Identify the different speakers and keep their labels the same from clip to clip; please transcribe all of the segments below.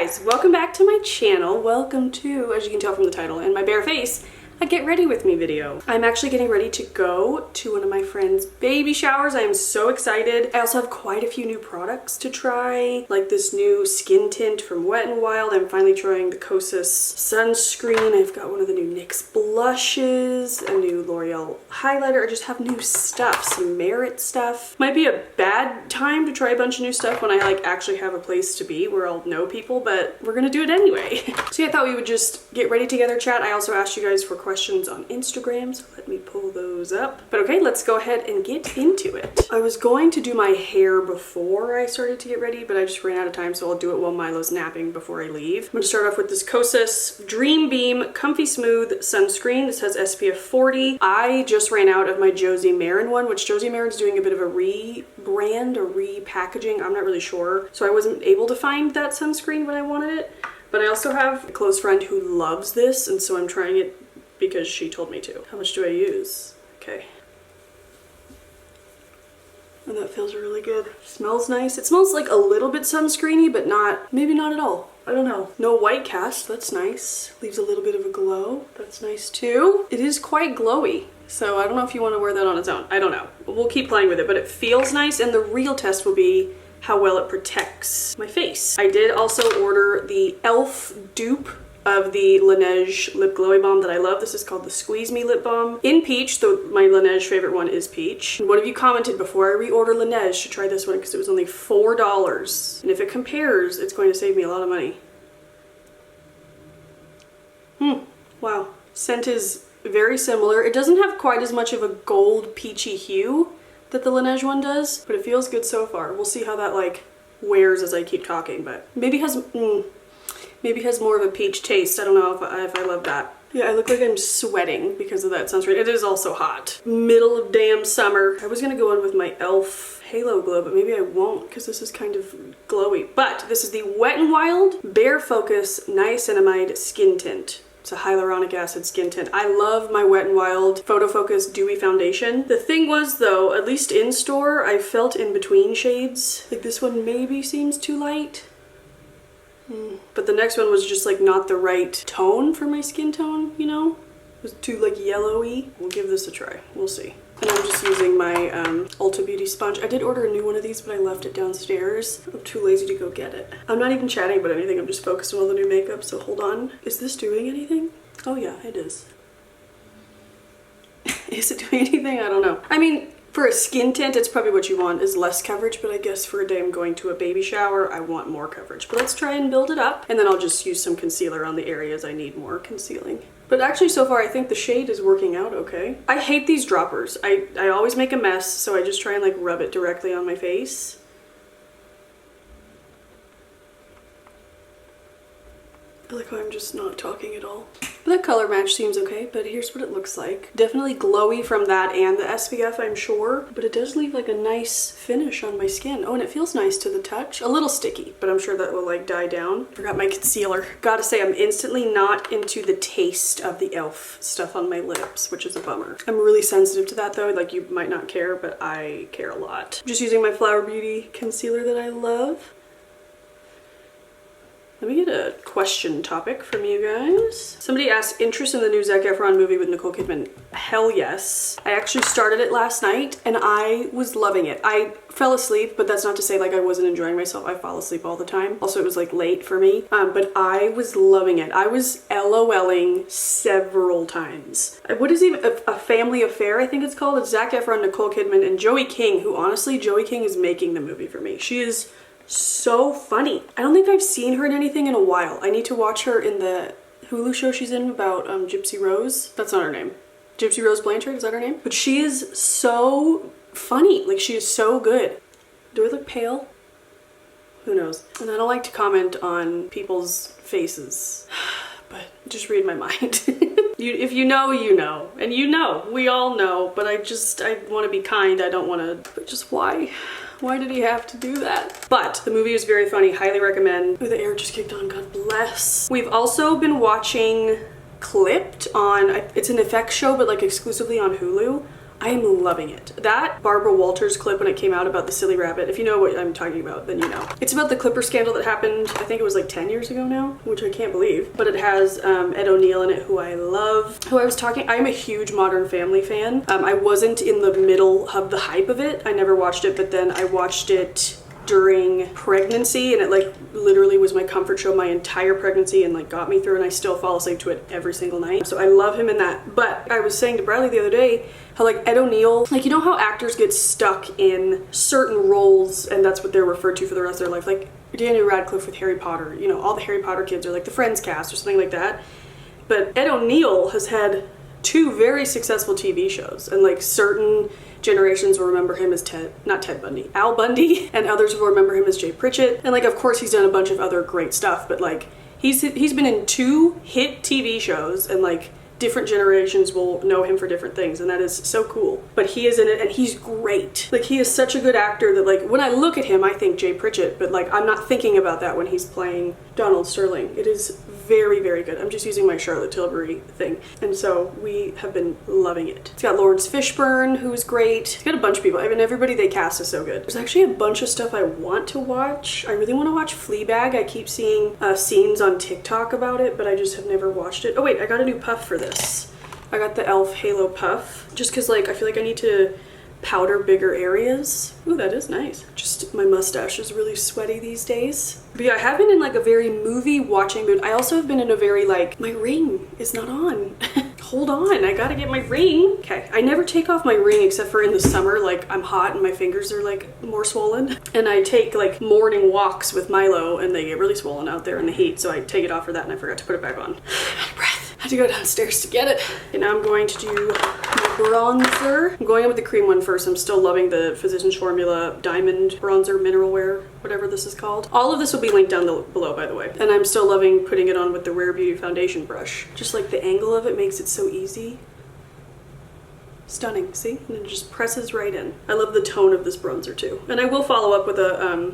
Speaker 1: guys, welcome back to my channel. Welcome to, as you can tell from the title and my bare face, a get ready with me video. I'm actually getting ready to go to one of my friend's baby showers. I am so excited. I also have quite a few new products to try, like this new skin tint from Wet n Wild. I'm finally trying the Kosas sunscreen. I've got one of the new NYX blushes, a new L'Oreal highlighter. I just have new stuff, some Merit stuff. Might be a bad time to try a bunch of new stuff when I like actually have a place to be where I'll know people, but we're gonna do it anyway. So yeah, I thought we would just get ready together, chat. I also asked you guys for questions on Instagram, so let me pull those up. But okay, let's go ahead and get into it. I was going to do my hair before I started to get ready, but I just ran out of time, so I'll do it while Milo's napping before I leave. I'm gonna start off with this Kosas Dream Beam Comfy Smooth Sunscreen. This has SPF 40. I just ran out of my Josie Maran one, which Josie Maran's doing a bit of a rebrand or repackaging. I'm not really sure. So I wasn't able to find that sunscreen when I wanted it. But I also have a close friend who loves this, and so I'm trying it because she told me to. How much do I use? Okay. And that feels really good. Smells nice. It smells like a little bit sunscreeny, but not, maybe not at all. I don't know. No white cast, that's nice. Leaves a little bit of a glow. That's nice too. It is quite glowy, so I don't know if you want to wear that on its own. I don't know. We'll keep playing with it, but it feels nice, and the real test will be how well it protects my face. I did also order the e.l.f. dupe of the Laneige Lip Glowy Balm that I love. This is called the Squeeze Me Lip Balm in peach, though my Laneige favorite one is peach. And one of you commented before I reorder Laneige to try this one because it was only $4. And if it compares, it's going to save me a lot of money. Wow. Scent is very similar. It doesn't have quite as much of a gold peachy hue that the Laneige one does, but it feels good so far. We'll see how that like wears as I keep talking, but maybe has more of a peach taste. I don't know if I love that. Yeah, I look like I'm sweating because of that sunscreen. It is also hot. Middle of damn summer. I was gonna go in with my e.l.f. Halo Glow, but maybe I won't because this is kind of glowy. But this is the Wet n Wild Bare Focus Niacinamide Skin Tint. It's a hyaluronic acid skin tint. I love my Wet n Wild Photo Focus Dewy Foundation. The thing was though, at least in store, I felt in between shades. Like this one maybe seems too light. But the next one was just like not the right tone for my skin tone, you know? It was too like yellowy. We'll give this a try. We'll see. And I'm just using my Ulta Beauty sponge. I did order a new one of these, but I left it downstairs. I'm too lazy to go get it. I'm not even chatting about anything. I'm just focused on all the new makeup, so hold on. Is this doing anything? Oh yeah, it is. Is it doing anything? I don't know. I mean, for a skin tint, it's probably what you want is less coverage, but I guess for a day I'm going to a baby shower, I want more coverage. But let's try and build it up, and then I'll just use some concealer on the areas I need more concealing. But actually, so far, I think the shade is working out okay. I hate these droppers. I always make a mess, so I just try and like rub it directly on my face. I like how I'm just not talking at all. But that color match seems okay, but here's what it looks like. Definitely glowy from that and the SPF, I'm sure. But it does leave like a nice finish on my skin. Oh, and it feels nice to the touch. A little sticky, but I'm sure that will like die down. Forgot my concealer. Gotta say, I'm instantly not into the taste of the e.l.f. stuff on my lips, which is a bummer. I'm really sensitive to that though. Like you might not care, but I care a lot. I'm just using my Flower Beauty concealer that I love. Let me get a question topic from you guys. Somebody asked, interest in the new Zac Efron movie with Nicole Kidman. Hell yes. I actually started it last night and I was loving it. I fell asleep, but that's not to say like I wasn't enjoying myself. I fall asleep all the time. Also, it was like late for me, but I was loving it. I was LOLing several times. What is even a family affair, I think it's called. It's Zac Efron, Nicole Kidman, and Joey King, who honestly, Joey King is making the movie for me. She is so funny. I don't think I've seen her in anything in a while. I need to watch her in the Hulu show she's in about Gypsy Rose. That's not her name. Gypsy Rose Blanchard, is that her name? But she is so funny. Like, she is so good. Do I look pale? Who knows? And I don't like to comment on people's faces, but just read my mind. If you know, you know. And you know. We all know. But I want to be kind. I don't want to... But just why? Why did he have to do that? But the movie is very funny. Highly recommend. Oh, the air just kicked on. God bless. We've also been watching Clipped on... It's an effects show, but like exclusively on Hulu. I am loving it. That Barbara Walters clip when it came out about the silly rabbit, if you know what I'm talking about, then you know. It's about the Clipper scandal that happened, I think it was like 10 years ago now, which I can't believe. But it has Ed O'Neill in it, who I love. I'm a huge Modern Family fan. I wasn't in the middle of the hype of it. I never watched it, but then I watched it during pregnancy, and it like literally was my comfort show my entire pregnancy and like got me through, and I still fall asleep to it every single night. So I love him in that. But I was saying to Bradley the other day how like Ed O'Neill, like, you know how actors get stuck in certain roles and that's what they're referred to for the rest of their life, like Daniel Radcliffe with Harry Potter, you know, all the Harry Potter kids are like the Friends cast or something like that. But Ed O'Neill has had 2 very successful TV shows, and like certain generations will remember him as Al Bundy, and others will remember him as Jay Pritchett. And like, of course, he's done a bunch of other great stuff, but like he's been in 2 hit TV shows, and like different generations will know him for different things, and that is so cool. But he is in it and he's great. Like, he is such a good actor that like when I look at him I think Jay Pritchett, but like I'm not thinking about that when he's playing Donald Sterling. It is very, very good. I'm just using my Charlotte Tilbury thing, and so we have been loving it. It's got Lawrence Fishburne, who's great. It's got a bunch of people. I mean, everybody they cast is so good. There's actually a bunch of stuff I want to watch. I really want to watch Fleabag. I keep seeing scenes on TikTok about it, but I just have never watched it. Oh wait, I got a new puff for this. I got the e.l.f. Halo puff, just because like I feel like I need to powder bigger areas. Ooh, that is nice. Just my mustache is really sweaty these days. But yeah, I have been in like a very movie watching mood. I also have been in a very like, my ring is not on. Hold on, I gotta get my ring. Okay, I never take off my ring except for in the summer, like I'm hot and my fingers are like more swollen. And I take like morning walks with Milo and they get really swollen out there in the heat, so I take it off for that and I forgot to put it back on. Out of breath. I had to go downstairs to get it. And now I'm going to do my bronzer. I'm going in with the cream one first. I'm still loving the Physicians Formula Diamond Bronzer Mineral Wear, whatever this is called. All of this will be linked down below, by the way. And I'm still loving putting it on with the Rare Beauty foundation brush. Just like the angle of it makes it so easy. Stunning, see? And it just presses right in. I love the tone of this bronzer too. And I will follow up with a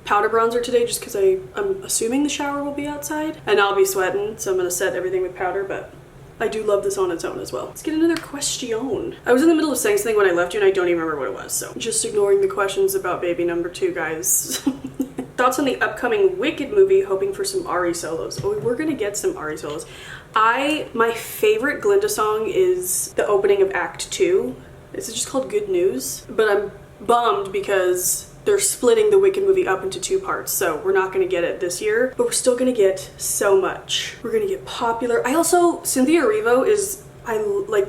Speaker 1: powder bronzer today just because I'm assuming the shower will be outside and I'll be sweating, so I'm gonna set everything with powder, but I do love this on its own as well. Let's get another question. I was in the middle of saying something when I left you and I don't even remember what it was, so just ignoring the questions about baby number 2, guys. Thoughts on the upcoming Wicked movie, hoping for some Ari solos. Oh, we're gonna get some Ari solos. My favorite Glinda song is the opening of Act 2. It's just called Good News, but I'm bummed because they're splitting the Wicked movie up into 2 parts, so we're not gonna get it this year, but we're still gonna get so much. We're gonna get popular. Cynthia Erivo is,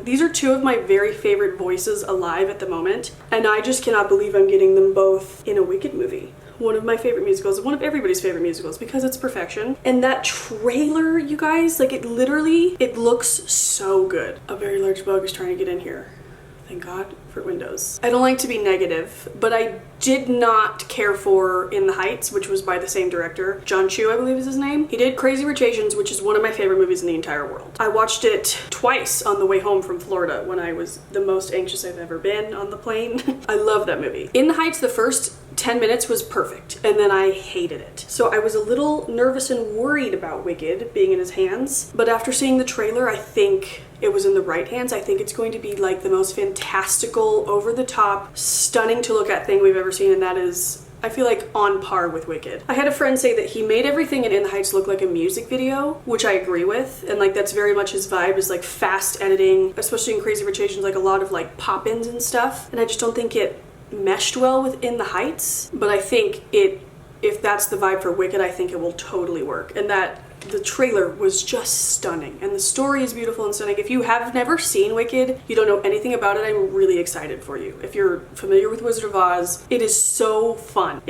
Speaker 1: these are 2 of my very favorite voices alive at the moment, and I just cannot believe I'm getting them both in a Wicked movie. One of my favorite musicals, one of everybody's favorite musicals, because it's perfection. And that trailer, you guys, like it looks so good. A very large bug is trying to get in here. Thank God for Windows. I don't like to be negative, but I did not care for In the Heights, which was by the same director. John Chu, I believe is his name. He did Crazy Rich Asians, which is one of my favorite movies in the entire world. I watched it twice on the way home from Florida when I was the most anxious I've ever been on the plane. I love that movie. In the Heights, the first 10 minutes was perfect, and then I hated it. So I was a little nervous and worried about Wicked being in his hands, but after seeing the trailer, I think it was in the right hands. I think it's going to be like the most fantastical, over-the-top, stunning to look at thing we've ever seen, and that is, I feel like, on par with Wicked. I had a friend say that he made everything in the Heights look like a music video, which I agree with, and like that's very much his vibe, is like fast editing, especially in Crazy Rich Asians, like a lot of like pop-ins and stuff, and I just don't think it meshed well with In the Heights, but I think if that's the vibe for Wicked, I think it will totally work. And that the trailer was just stunning, and the story is beautiful and stunning. If you have never seen Wicked, you don't know anything about it, I'm really excited for you. If you're familiar with Wizard of Oz, it is so fun.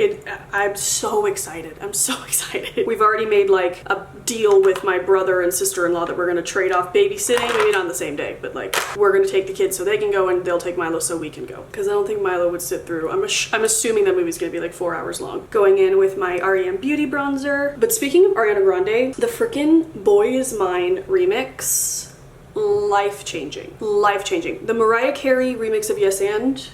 Speaker 1: I'm so excited. I'm so excited. We've already made like a deal with my brother and sister-in-law that we're gonna trade off babysitting, maybe not on the same day, but like we're gonna take the kids so they can go and they'll take Milo so we can go. Because I don't think Milo would sit through. I'm assuming that movie's gonna be like 4 hours long. Going in with my REM Beauty bronzer. But speaking of Ariana Grande, the frickin' Boy Is Mine remix, life-changing. Life-changing. The Mariah Carey remix of Yes and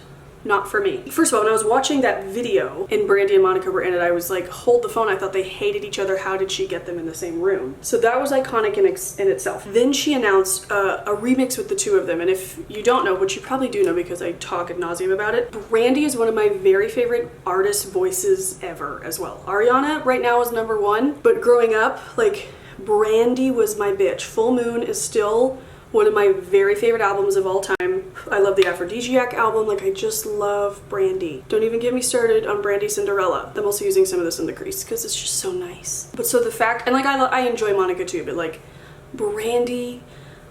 Speaker 1: not for me. First of all, when I was watching that video and Brandy and Monica were in it, I was like, hold the phone. I thought they hated each other. How did she get them in the same room? So that was iconic in itself. Then she announced a remix with the two of them. And if you don't know, which you probably do know because I talk ad nauseum about it, Brandy is one of my very favorite artist voices ever as well. Ariana right now is number one, but growing up, like, Brandy was my bitch. Full Moon is still one of my very favorite albums of all time. I love the Aphrodisiac album. Like, I just love Brandy. Don't even get me started on Brandy Cinderella. I'm also using some of this in the crease because it's just so nice. But so the fact, and like I enjoy Monica too, but like Brandy,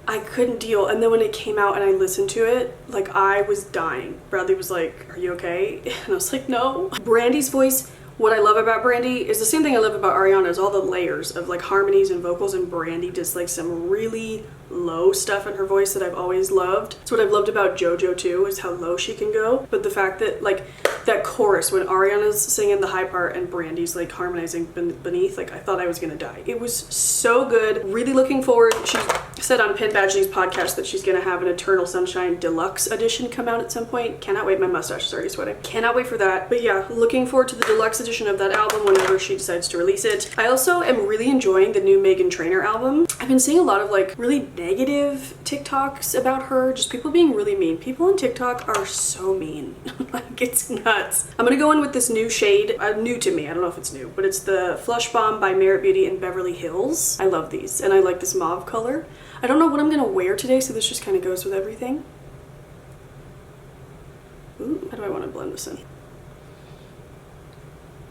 Speaker 1: I couldn't deal. And then when it came out and I listened to it, like, I was dying. Bradley was like, are you okay? And I was like, no. Brandy's voice, what I love about Brandy is the same thing I love about Ariana, is all the layers of like harmonies and vocals, and Brandy does like some really low stuff in her voice that I've always loved. That's what I've loved about JoJo too, is how low she can go. But the fact that like that chorus when Ariana's singing the high part and Brandy's like harmonizing beneath, like, I thought I was gonna die. It was so good. Really looking forward. She said on Pin Badgley's podcast that she's gonna have an Eternal Sunshine Deluxe edition come out at some point. Cannot wait. My mustache is already sweating. Cannot wait for that. But yeah, looking forward to the deluxe edition of that album whenever she decides to release it. I also am really enjoying the new Meghan Trainor album. I've been seeing a lot of like really negative TikToks about her, just people being really mean. People on TikTok are so mean. Like, it's nuts. I'm gonna go in with this new shade, new to me, I don't know if it's new, but it's the Flush Bomb by Merit Beauty in Beverly Hills. I love these, and I like this mauve color. I don't know what I'm gonna wear today, so this just kind of goes with everything. Ooh, how do I want to blend this in?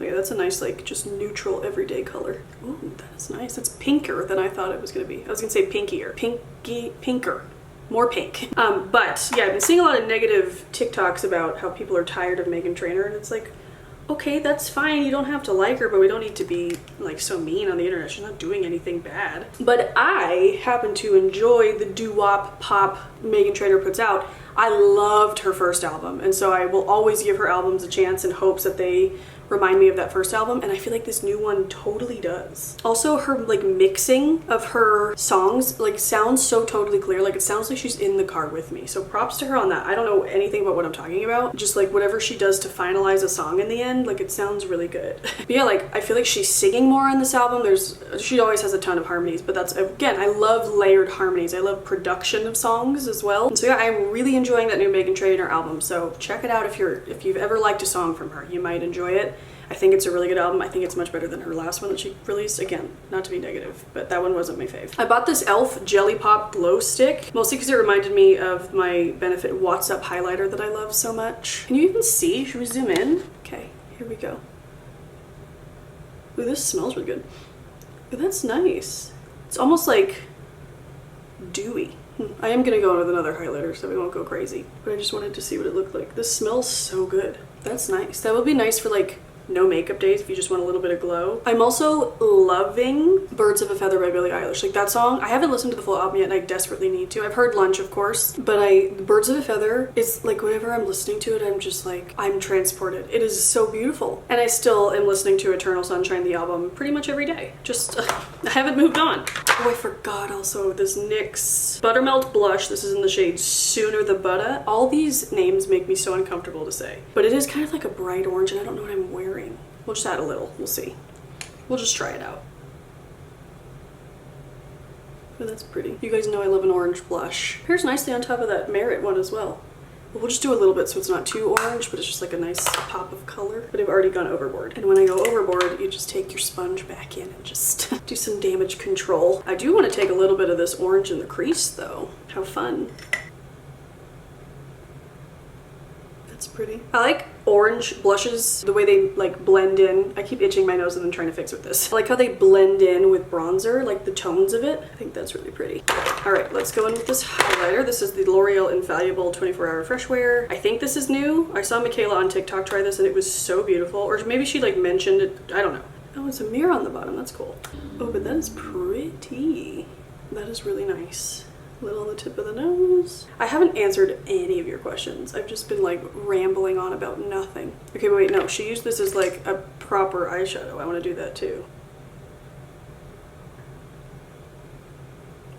Speaker 1: Okay, that's a nice, like, just neutral everyday color. Ooh, that is nice. It's pinker than I thought it was gonna be. I was gonna say pinkier. Pinker. More pink. But yeah, I've been seeing a lot of negative TikToks about how people are tired of Meghan Trainor, and it's like, okay, that's fine. You don't have to like her, but we don't need to be like so mean on the internet. She's not doing anything bad. But I happen to enjoy the doo-wop pop Meghan Trainor puts out. I loved her first album, and so I will always give her albums a chance in hopes that they remind me of that first album, and I feel like this new one totally does. Also, her like mixing of her songs like sounds so totally clear. Like, it sounds like she's in the car with me. So props to her on that. I don't know anything about what I'm talking about. Just like whatever she does to finalize a song in the end, like, it sounds really good. But yeah, like, I feel like she's singing more on this album. She always has a ton of harmonies, but that's, again, I love layered harmonies. I love production of songs as well. And so yeah, I'm really enjoying that new Meghan Trainor album. So check it out if you've ever liked a song from her. You might enjoy it. I think it's a really good album. I think it's much better than her last one that she released. Again, not to be negative, but that one wasn't my fave. I bought this e.l.f. Jelly Pop Glow Stick, mostly because it reminded me of my Benefit What's Up highlighter that I love so much. Can you even see? Should we zoom in? Okay, here we go. Ooh, this smells really good. Ooh, that's nice. It's almost like dewy. I am gonna go in with another highlighter so we won't go crazy, but I just wanted to see what it looked like. This smells so good. That's nice. That would be nice for like no makeup days if you just want a little bit of glow. I'm also loving Birds of a Feather by Billie Eilish. Like, that song, I haven't listened to the full album yet and I desperately need to. I've heard Lunch, of course, but Birds of a Feather is like, whenever I'm listening to it, I'm just like, I'm transported. It is so beautiful. And I still am listening to Eternal Sunshine, the album, pretty much every day. Just, I haven't moved on. Oh, I forgot also this NYX Buttermelt Blush. This is in the shade Sooner the Butter. All these names make me so uncomfortable to say, but it is kind of like a bright orange and I don't know what I'm wearing. We'll just add a little, we'll see. We'll just try it out. Oh, that's pretty. You guys know I love an orange blush. Pairs nicely on top of that Merit one as well. But we'll just do a little bit so it's not too orange, but it's just like a nice pop of color. But I've already gone overboard. And when I go overboard, you just take your sponge back in and just do some damage control. I do want to take a little bit of this orange in the crease though. How fun. That's pretty. I like orange blushes, the way they like blend in. I keep itching my nose and then trying to fix with this. I like how they blend in with bronzer, like the tones of it. I think that's really pretty. All right, let's go in with this highlighter. This is the L'Oreal Infallible 24-Hour Fresh Wear. I think this is new. I saw Michaela on TikTok try this and it was so beautiful. Or maybe she like mentioned it, I don't know. Oh, it's a mirror on the bottom, that's cool. Oh, but that is pretty. That is really nice. Little on the tip of the nose. I haven't answered any of your questions. I've just been like rambling on about nothing. Okay, but wait, no, she used this as like a proper eyeshadow. I want to do that too.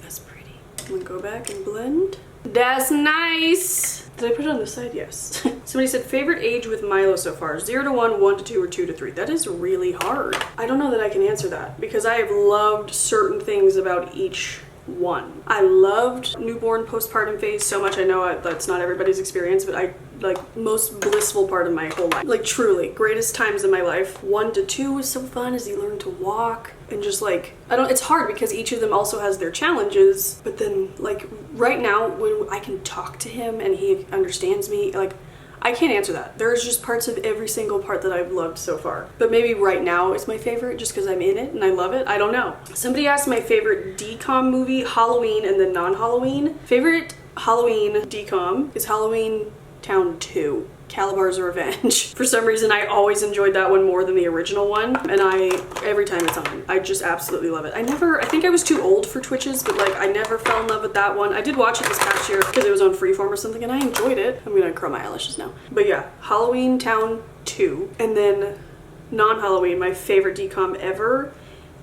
Speaker 1: That's pretty. I'm gonna go back and blend. That's nice. Did I put it on this side? Yes. Somebody said favorite age with Milo so far, 0 to 1, 1 to 2, or 2 to 3. That is really hard. I don't know that I can answer that because I have loved certain things about each one. I loved newborn postpartum phase so much. I know that's not everybody's experience, but I like most blissful part of my whole life. Like truly, greatest times in my life. 1 to 2 was so fun as he learned to walk and just like, it's hard because each of them also has their challenges, but then like right now when I can talk to him and he understands me, like I can't answer that. There's just parts of every single part that I've loved so far. But maybe right now is my favorite just because I'm in it and I love it. I don't know. Somebody asked my favorite DCOM movie, Halloween and then non-Halloween. Favorite Halloween DCOM is Halloween Town 2. Calabar's Revenge. For some reason, I always enjoyed that one more than the original one, and every time it's on, I just absolutely love it. I think I was too old for Twitches, but like I never fell in love with that one. I did watch it this past year because it was on Freeform or something, and I enjoyed it. I'm gonna curl my eyelashes now. But yeah, Halloween Town 2, and then non-Halloween, my favorite DCOM ever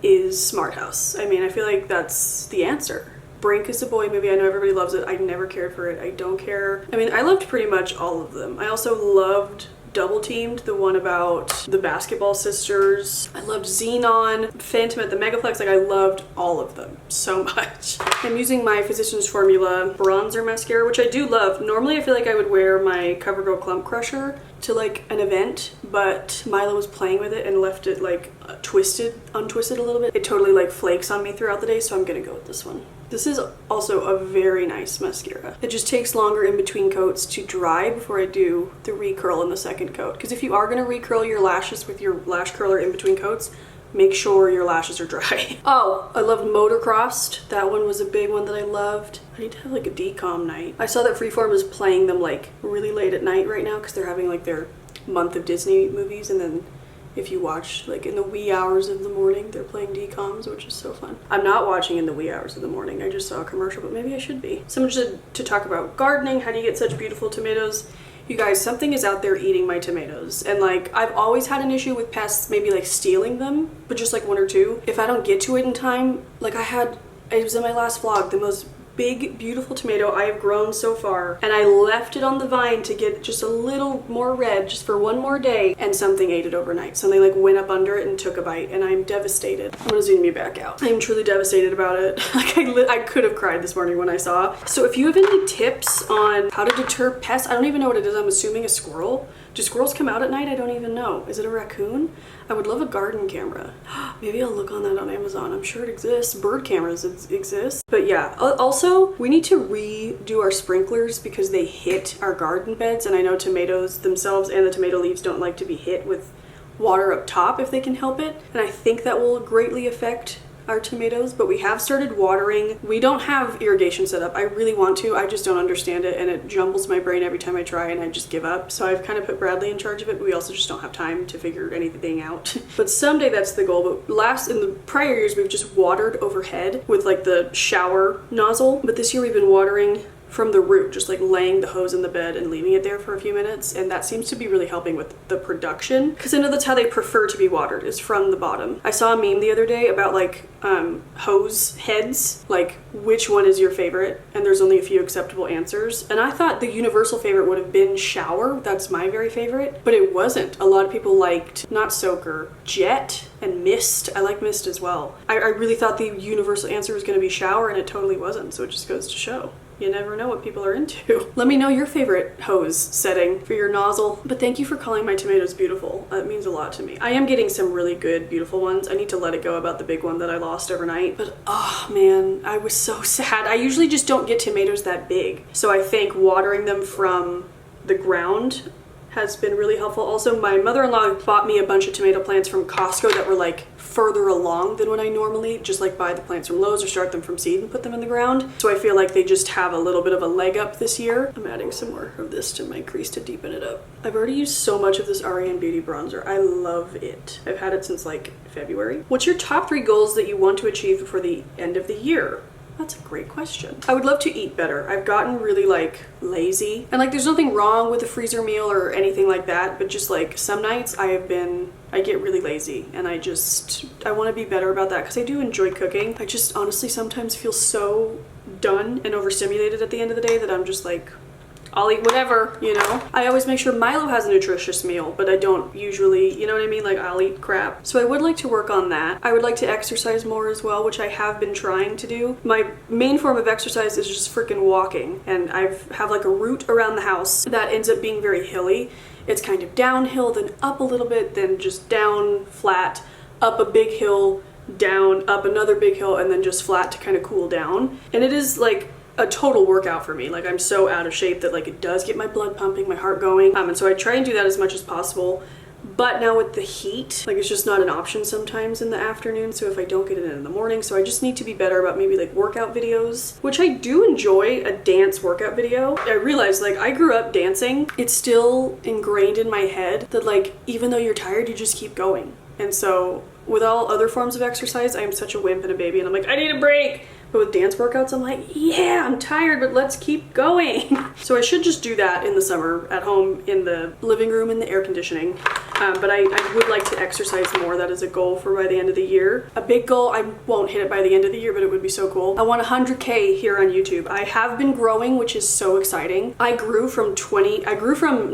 Speaker 1: is Smart House. I mean, I feel like that's the answer. Brink is a boy movie. I know everybody loves it. I never cared for it. I don't care. I mean, I loved pretty much all of them. I also loved Double Teamed, the one about the basketball sisters. I loved Xenon, Phantom at the Megaplex. Like I loved all of them so much. I'm using my Physicians Formula bronzer mascara, which I do love. Normally I feel like I would wear my CoverGirl Clump Crusher to like an event, but Milo was playing with it and left it like untwisted a little bit. It totally like flakes on me throughout the day, so I'm gonna go with this one. This is also a very nice mascara. It just takes longer in between coats to dry before I do the recurl in the second coat. Because if you are gonna recurl your lashes with your lash curler in between coats, make sure your lashes are dry. Oh, I loved Motocrossed. That one was a big one that I loved. I need to have like a DCOM night. I saw that Freeform is playing them like really late at night right now because they're having like their month of Disney movies, and then if you watch like in the wee hours of the morning, they're playing DCOMs, which is so fun. I'm not watching in the wee hours of the morning. I just saw a commercial, but maybe I should be. Someone said to talk about gardening. How do you get such beautiful tomatoes? You guys, something is out there eating my tomatoes. And like, I've always had an issue with pests, maybe like stealing them, but just like 1 or 2. If I don't get to it in time, like it was in my last vlog, the most big, beautiful tomato I have grown so far, and I left it on the vine to get just a little more red just for 1 more day, and something ate it overnight. So they like went up under it and took a bite, and I'm devastated. I'm gonna zoom me back out. I am truly devastated about it. Like I could have cried this morning when I saw. So if you have any tips on how to deter pests, I don't even know what it is. I'm assuming a squirrel. Do squirrels come out at night? I don't even know. Is it a raccoon? I would love a garden camera. Maybe I'll look on that on Amazon. I'm sure it exists. Bird cameras exist. But yeah, also we need to redo our sprinklers because they hit our garden beds, and I know tomatoes themselves and the tomato leaves don't like to be hit with water up top if they can help it. And I think that will greatly affect our tomatoes, but we have started watering. We don't have irrigation set up. I really want to. I just don't understand it, and it jumbles my brain every time I try, and I just give up. So I've kind of put Bradley in charge of it, but we also just don't have time to figure anything out. But someday that's the goal. But in the prior years, we've just watered overhead with like the shower nozzle. But this year we've been watering from the root, just like laying the hose in the bed and leaving it there for a few minutes, and that seems to be really helping with the production, because I know that's how they prefer to be watered, is from the bottom. I saw a meme the other day about like hose heads, like which one is your favorite, and there's only a few acceptable answers, and I thought the universal favorite would have been shower. That's my very favorite, but it wasn't. A lot of people liked not soaker, jet, and mist. I like mist as well. I really thought the universal answer was going to be shower, and it totally wasn't, so it just goes to show. You never know what people are into. Let me know your favorite hose setting for your nozzle. But thank you for calling my tomatoes beautiful. That means a lot to me. I am getting some really good, beautiful ones. I need to let it go about the big one that I lost overnight. But oh man, I was so sad. I usually just don't get tomatoes that big. So I think watering them from the ground has been really helpful. Also, my mother-in-law bought me a bunch of tomato plants from Costco that were like further along than when I normally just like buy the plants from Lowe's or start them from seed and put them in the ground. So I feel like they just have a little bit of a leg up this year. I'm adding some more of this to my crease to deepen it up. I've already used so much of this Ariana Beauty bronzer. I love it. I've had it since like February. What's your top 3 goals that you want to achieve before the end of the year? That's a great question. I would love to eat better. I've gotten really like lazy, and like there's nothing wrong with a freezer meal or anything like that, but just like some nights I get really lazy, and I want to be better about that because I do enjoy cooking. I just honestly sometimes feel so done and overstimulated at the end of the day that I'm just like, I'll eat whatever, you know? I always make sure Milo has a nutritious meal, but I don't usually, you know what I mean? Like, I'll eat crap. So I would like to work on that. I would like to exercise more as well, which I have been trying to do. My main form of exercise is just freaking walking, and I have like a route around the house that ends up being very hilly. It's kind of downhill, then up a little bit, then just down, flat, up a big hill, down, up another big hill, and then just flat to kind of cool down. And it is like a total workout for me. Like, I'm so out of shape that like it does get my blood pumping, my heart going. And so I try and do that as much as possible. But now with the heat, like, it's just not an option sometimes in the afternoon. So if I don't get it in the morning, so I just need to be better about maybe like workout videos, which I do enjoy a dance workout video. I realized, like, I grew up dancing. It's still ingrained in my head that like, even though you're tired, you just keep going. And so with all other forms of exercise, I am such a wimp and a baby, and I'm like, I need a break. But with dance workouts, I'm like, yeah, I'm tired, but let's keep going. So I should just do that in the summer at home in the living room in the air conditioning. But I would like to exercise more. That is a goal for by the end of the year. A big goal, I won't hit it by the end of the year, but it would be so cool. I want 100K here on YouTube. I have been growing, which is so exciting. I grew from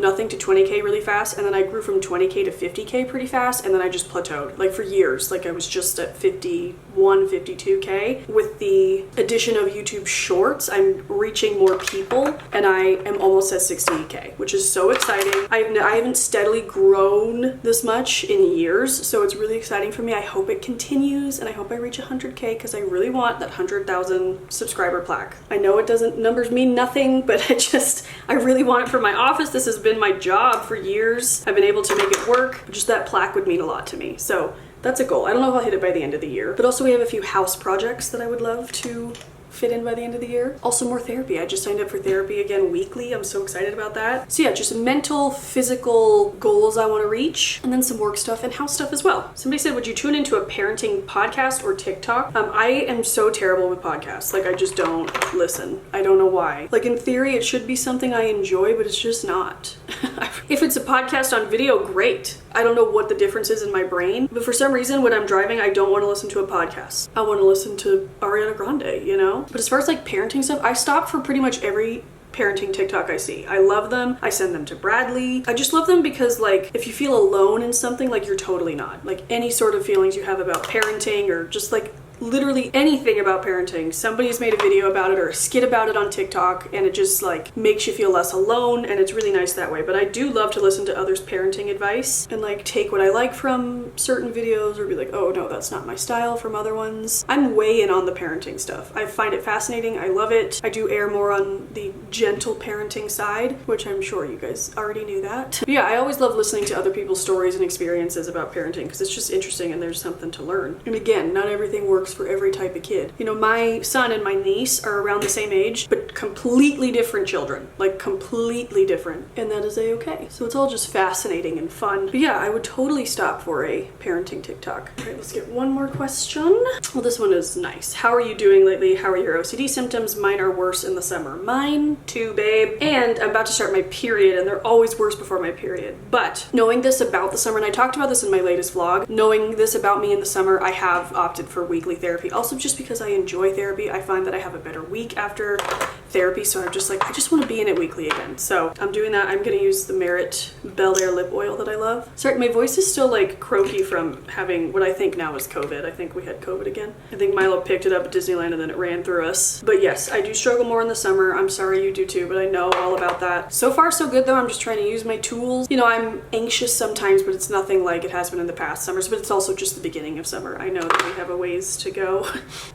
Speaker 1: nothing to 20K really fast, and then I grew from 20K to 50K pretty fast, and then I just plateaued. Like, for years, like I was just at 51, 52K. With the addition of YouTube Shorts, I'm reaching more people, and I am almost at 60K, which is so exciting. I haven't steadily grown this much in years, so it's really exciting for me. I hope it continues, and I hope I reach 100K because I really want that 100,000 subscriber plaque. I know it doesn't, numbers mean nothing, but I really want it for my office. This has been my job for years. I've been able to make it work. Just that plaque would mean a lot to me. So that's a goal. I don't know if I'll hit it by the end of the year, but also we have a few house projects that I would love to fit in by the end of the year. Also more therapy. I just signed up for therapy again weekly. I'm so excited about that. So yeah, just mental, physical goals I want to reach, and then some work stuff and house stuff as well. Somebody said, would you tune into a parenting podcast or TikTok? I am so terrible with podcasts. Like, I just don't listen. I don't know why. Like, in theory, it should be something I enjoy, but it's just not. If it's a podcast on video, great. I don't know what the difference is in my brain, but for some reason when I'm driving, I don't want to listen to a podcast. I want to listen to Ariana Grande, you know? But as far as like parenting stuff, I stop for pretty much every parenting TikTok I see. I love them. I send them to Bradley. I just love them because, like, if you feel alone in something, like, you're totally not. Like, any sort of feelings you have about parenting or just like literally anything about parenting, somebody's made a video about it or a skit about it on TikTok, and it just like makes you feel less alone, and it's really nice that way. But I do love to listen to others' parenting advice and like take what I like from certain videos or be like, oh no, that's not my style from other ones. I'm way in on the parenting stuff. I find it fascinating. I love it. I do err more on the gentle parenting side, which I'm sure you guys already knew that. But yeah, I always love listening to other people's stories and experiences about parenting because it's just interesting and there's something to learn. And again, not everything works for every type of kid. You know, my son and my niece are around the same age, but completely different children, like completely different, and that is a-okay. So it's all just fascinating and fun. But yeah, I would totally stop for a parenting TikTok. All right, let's get one more question. Well, this one is nice. How are you doing lately? How are your OCD symptoms? Mine are worse in the summer. Mine too, babe. And I'm about to start my period, and they're always worse before my period. But knowing this about the summer, and I talked about this in my latest vlog, knowing this about me in the summer, I have opted for weekly therapy. Also, just because I enjoy therapy, I find that I have a better week after therapy, so I'm just like, I just want to be in it weekly again. So I'm doing that. I'm gonna use the Merit Bel Air lip oil that I love. Sorry, my voice is still like croaky from having what I think now is COVID. I think we had COVID again. I think Milo picked it up at Disneyland and then it ran through us. But yes, I do struggle more in the summer. I'm sorry you do too, but I know all about that. So far so good though. I'm just trying to use my tools. You know, I'm anxious sometimes, but it's nothing like it has been in the past summers, but it's also just the beginning of summer. I know that we have a ways to go,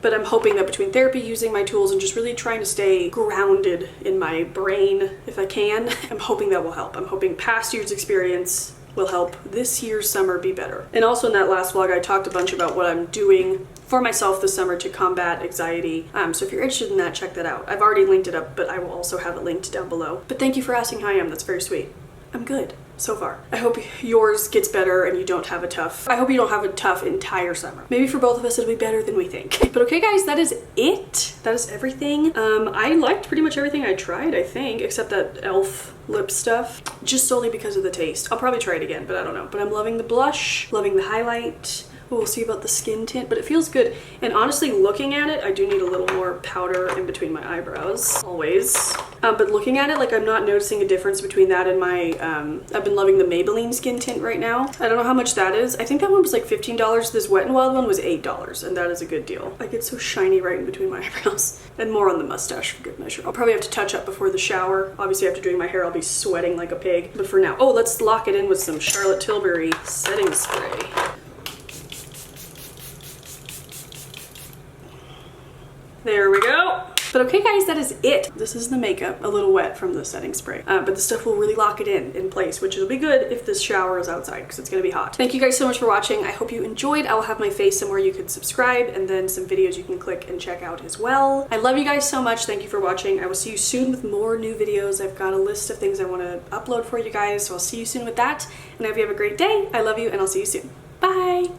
Speaker 1: but I'm hoping that between therapy, using my tools, and just really trying to stay grounded in my brain if I can, I'm hoping that will help. I'm hoping past year's experience will help this year's summer be better. And also in that last vlog, I talked a bunch about what I'm doing for myself this summer to combat anxiety. So if you're interested in that, check that out. I've already linked it up, but I will also have it linked down below. But thank you for asking how I am. That's very sweet. I'm good so far. I hope yours gets better and you don't have a tough, I hope you don't have a tough entire summer. Maybe for both of us it'll be better than we think. But okay guys, that is it. That is everything. I liked pretty much everything I tried, I think, except that e.l.f. lip stuff, just solely because of the taste. I'll probably try it again, but I don't know. But I'm loving the blush, loving the highlight. We'll see about the skin tint, but it feels good. And honestly, looking at it, I do need a little more powder in between my eyebrows, always. But looking at it, like I'm not noticing a difference between that and my, I've been loving the Maybelline skin tint right now. I don't know how much that is. I think that one was like $15. This Wet n Wild one was $8, and that is a good deal. Like it's so shiny right in between my eyebrows. And more on the mustache for good measure. I'll probably have to touch up before the shower. Obviously after doing my hair, I'll be sweating like a pig. But for now, oh, let's lock it in with some Charlotte Tilbury setting spray. There we go. But okay guys, that is it. This is the makeup, a little wet from the setting spray. But the stuff will really lock it in place, which will be good if this shower is outside because it's gonna be hot. Thank you guys so much for watching. I hope you enjoyed. I will have my face somewhere you can subscribe and then some videos you can click and check out as well. I love you guys so much. Thank you for watching. I will see you soon with more new videos. I've got a list of things I wanna upload for you guys, so I'll see you soon with that. And I hope you have a great day. I love you and I'll see you soon. Bye.